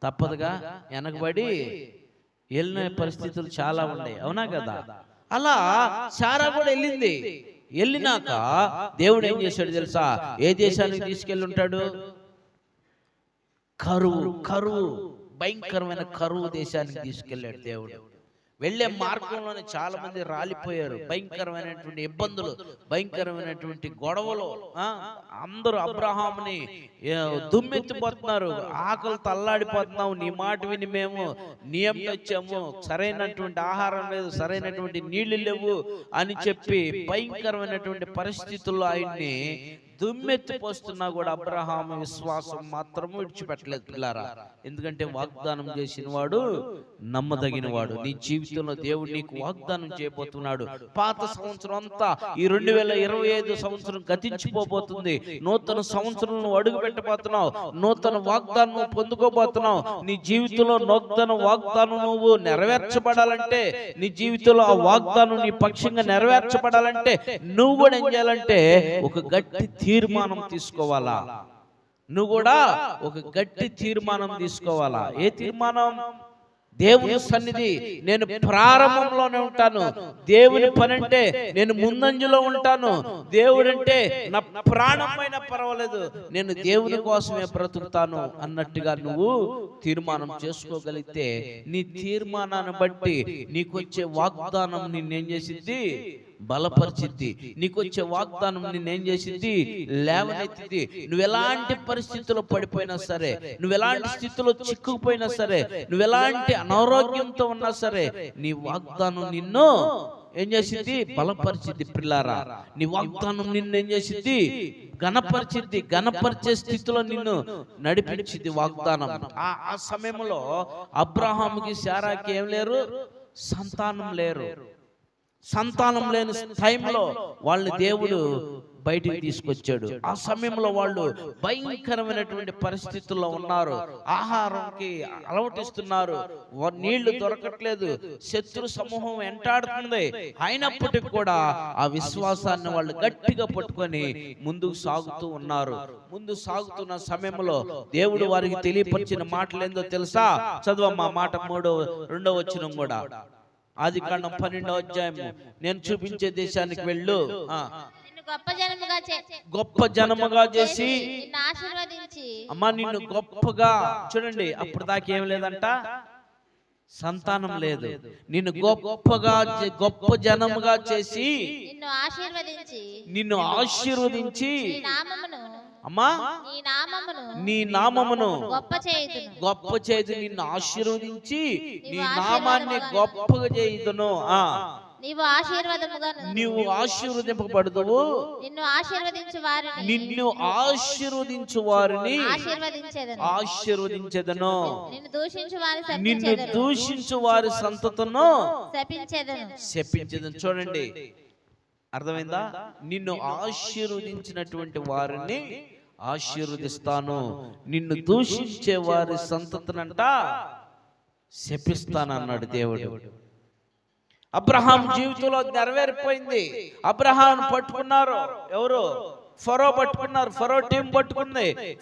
తప్పదుగా వెనకబడి వెళ్ళిన పరిస్థితులు చాలా ఉన్నాయి, అవునా కదా? అలా సారా కూడా వెళ్ళింది. వెళ్ళినాక దేవుడు ఏం చేశాడు తెలుసా? ఏ దేశానికి తీసుకెళ్ళి ఉంటాడు? కరువు, భయంకరమైన కరువు దేశానికి తీసుకెళ్ళాడు దేవుడు. వెళ్లే మార్గంలోనే చాలా మంది రాలిపోయారు. భయంకరమైనటువంటి ఇబ్బందులు, భయంకరమైనటువంటి గొడవలు. అందరూ అబ్రహాముని దుమ్మెత్తిపోతున్నారు, ఆకలితో అల్లాడిపోతున్నావు, నీ మాట విని మేము నియమం వచ్చాము, సరైనటువంటి ఆహారం లేదు, సరైనటువంటి నీళ్లు లేవు అని చెప్పి భయంకరమైనటువంటి పరిస్థితుల్లో ఆయన్ని దుమ్మెత్తిపోస్తున్నా కూడా అబ్రహాము విశ్వాసం మాత్రం విడిచిపెట్టలేదు పిల్లారా. ఎందుకంటే వాగ్దానం చేసిన వాడు నమ్మదగిన వాడు. నీ జీవితంలో దేవుడు నీకు వాగ్దానం చేయబోతున్నాడు. పాత సంవత్సరం అంతా ఈ 2025 సంవత్సరం గతించిపోబోతుంది. నూతన సంవత్సరం అడుగు పెట్టబోతున్నావు, నూతన వాగ్దానం పొందుకోబోతున్నావు. నీ జీవితంలో నూతన వాగ్దానం నువ్వు నెరవేర్చబడాలంటే, నీ జీవితంలో ఆ వాగ్దానం నీ పక్షంగా నెరవేర్చబడాలంటే నువ్వు కూడా ఏం చేయాలంటే ఒక గట్టి తీర్మానం తీసుకోవాలా. నువ్వు కూడా ఒక గట్టి తీర్మానం తీసుకోవాలా. ఏ తీర్మానం? దేవుని సన్నిధి నేను ప్రారంభంలోనే ఉంటాను. దేవుని పని అంటే నేను ముందంజలో ఉంటాను. దేవుడంటే నా ప్రాణమైనా పర్వాలేదు, నేను దేవుని కోసమే బ్రతుకుతాను అన్నట్టుగా నువ్వు తీర్మానం చేసుకోగలిగితే నీ తీర్మానాన్ని బట్టి నీకొచ్చే వాగ్దానం నిన్నేం చేసిద్ది? బలపరిచిద్ది. నీకొచ్చే వాగ్దానం నిన్నేం చేసిద్ది? లేవనెత్తిద్ది. నువ్వు ఎలాంటి పరిస్థితుల్లో పడిపోయినా సరే, నువ్వు ఎలాంటి స్థితిలో చిక్కుకుపోయినా సరే, నువ్వు ఎలాంటి అనారోగ్యంతో ఉన్నా సరే, నీ వాగ్దానం నిన్ను ఏం చేసిద్ది? బలపరిచిద్ది. పిల్లారా, నీ వాగ్దానం నిన్ను ఏం చేసిద్ది? ఘనపరిచిద్ది. ఘనపరిచే స్థితిలో నిన్ను నడిపించిద్ది వాగ్దానం. ఆ సమయంలో అబ్రహాముకి శారాకి ఏం లేరు? సంతానం లేని టైంలో వాళ్ళని దేవుడు బయటికి తీసుకొచ్చాడు. ఆ సమయంలో వాళ్ళు భయంకరమైనటువంటి పరిస్థితుల్లో ఉన్నారు. ఆహారంకి అలవటిస్తున్నారు, నీళ్లు దొరకట్లేదు, శత్రు సమూహం వెంటాడుతుంది. అయినప్పటికీ కూడా ఆ విశ్వాసాన్ని వాళ్ళు గట్టిగా పట్టుకొని ముందుకు సాగుతూ ఉన్నారు. ముందు సాగుతున్న సమయంలో దేవుడు వారికి తెలియపరిచిన మాటలు ఏందో తెలుసా? చదువమ్మా మాట 2వ వచనం కూడా. ఆదికాండం 12వ అధ్యాయము. నేను చూపించే దేశానికి వెళ్ళు, గొప్ప జనముగా చేసి అమ్మా నిన్ను గొప్పగా. చూడండి, అప్పుడు దాకా ఏం లేదంట, సంతానం లేదు. నిన్ను గొప్ప జనముగా చేసి నిన్ను ఆశీర్వదించి అమ్మా నీ నామమును గొప్ప చేయుదు, నిన్ను ఆశీర్వదించి నీ నామాన్ని గొప్పగా చేయుదును. నీవు ఆశీర్వదింపబడుదువు, నిన్ను ఆశీర్వదించు వారిని ఆశీర్వదించెదను, నిన్ను దూషించు వారి సంతతిను శపించెదను. చూడండి, అర్థమైందా? నిన్ను ఆశీర్వదించినటువంటి వారిని ఆశీర్వదిస్తాను, నిన్ను దూషించే వారి సంతతినంట శపిస్తాను అన్నాడు దేవుడు. అబ్రహాం జీవితంలో నెరవేరిపోయింది. అబ్రహాం పట్టుకున్నారు ఎవరు? ఫరో పట్టుకున్నారు. ఫరో టీం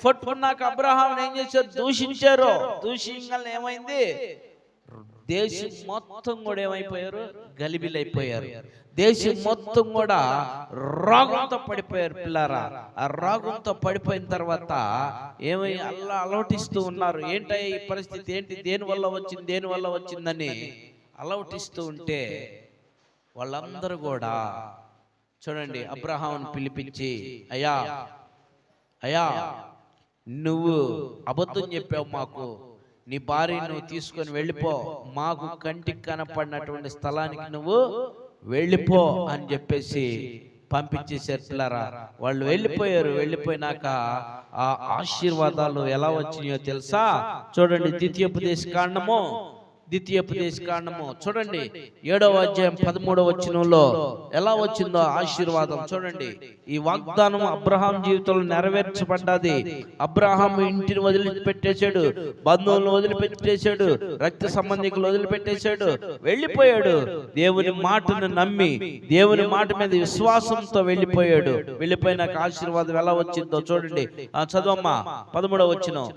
పట్టుకున్నాక అబ్రహాం ఏం చేశారు? దూషించారు. దూషించాలని ఏమైంది? దేశం మొత్తం కూడా ఏమైపోయారు? గలిబిలైపోయారు. దేశం మొత్తం కూడా రోగంతో పడిపోయారు. పిల్లారా, ఆ రోగంతో పడిపోయిన తర్వాత ఏమై అలవటిస్తూ ఉన్నారు. ఏంటయ్యా ఈ పరిస్థితి? ఏంటి? దేని వల్ల వచ్చిందని అలవటిస్తూ ఉంటే వాళ్ళందరూ కూడా చూడండి, అబ్రహామును పిలిపించి, అయ్యా నువ్వు అబద్ధం చెప్పావు, మాకు నీ భార్యను నువ్వు తీసుకొని వెళ్ళిపో, మాకు కంటికి కనపడినటువంటి స్థలానికి నువ్వు వెళ్ళిపో అని చెప్పేసి పంపించేశారు. పిల్లారా, వాళ్ళు వెళ్ళిపోయారు. వెళ్ళిపోయినాక ఆ ఆశీర్వాదాలు ఎలా వచ్చినాయో తెలుసా? చూడండి, ద్వితీయోపదేశ కాండము చూడండి 7వ అధ్యాయం 13వ వచనంలో ఎలా వచ్చిందో ఆశీర్వాదం చూడండి. ఈ వాగ్దానం అబ్రహాం జీవితంలో నెరవేర్చబడ్డది. అబ్రహాం ఇంటిని వదిలిపెట్టేశాడు, బంధువులను వదిలిపెట్టేశాడు, రక్త సంబంధికులు వదిలిపెట్టేశాడు, వెళ్ళిపోయాడు. దేవుని మాటను నమ్మి, దేవుని మాట మీద విశ్వాసంతో వెళ్ళిపోయాడు. వెళ్ళిపోయినాక ఆశీర్వాదం ఎలా వచ్చిందో చూడండి. చదవమ్మా 13వ వచనం.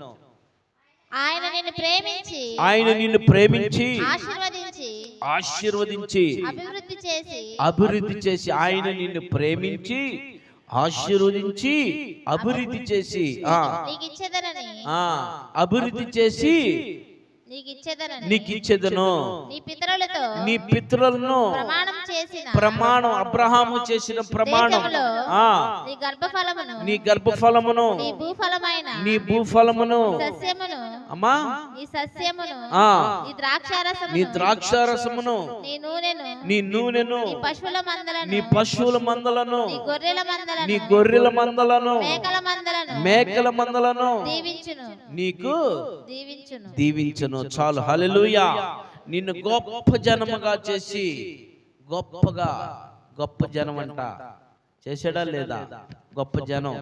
ఆయన నిన్ను ప్రేమించి ఆశీర్వదించి అభివృద్ధి చేసి ఆయన నిన్ను ప్రేమించి ఆశీర్వదించి అభివృద్ధి చేసి అభివృద్ధి చేసి నీకు ఇచ్చేదను నీ పితరులను ప్రమాణం అబ్రహాము చేసిన ప్రమాణం నీ గర్భఫలమును నీ భూఫలమును అమ్మా నీ ద్రాక్షారసమును నీ నూనెను నీ పశువుల మందలను నీ గొర్రెల మందలను మేకల మందలను నీకు దీవించును. చాలు. హల్లెలూయా. నిన్ను గొప్ప జనముగా చేసి గొప్ప జనం అంట చేశాడా లేదా? గొప్ప జనం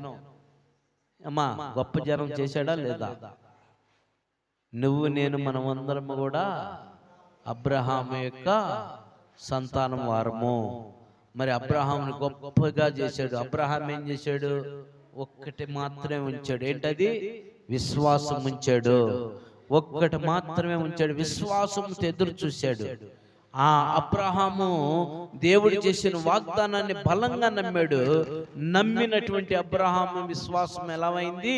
అమ్మా, గొప్ప జనం చేశాడా లేదా? నువ్వు నేను మనమందరము కూడా అబ్రహాము యొక్క సంతానం వారము. మరి అబ్రహాముని గొప్పగా చేశాడు. అబ్రహాం ఏం చేశాడు? ఒక్కటి మాత్రమే ఉంచాడు. ఏంటది? విశ్వాసం ఉంచాడు. ఒక్కటి మాత్రమే ఉంచాడు. విశ్వాసంతో ఎదురు చూశాడు. ఆ అబ్రహాము దేవుడు చేసిన వాగ్దానాన్ని బలంగా నమ్మాడు. నమ్మినటువంటి అబ్రహాము విశ్వాసం ఎలా అయింది?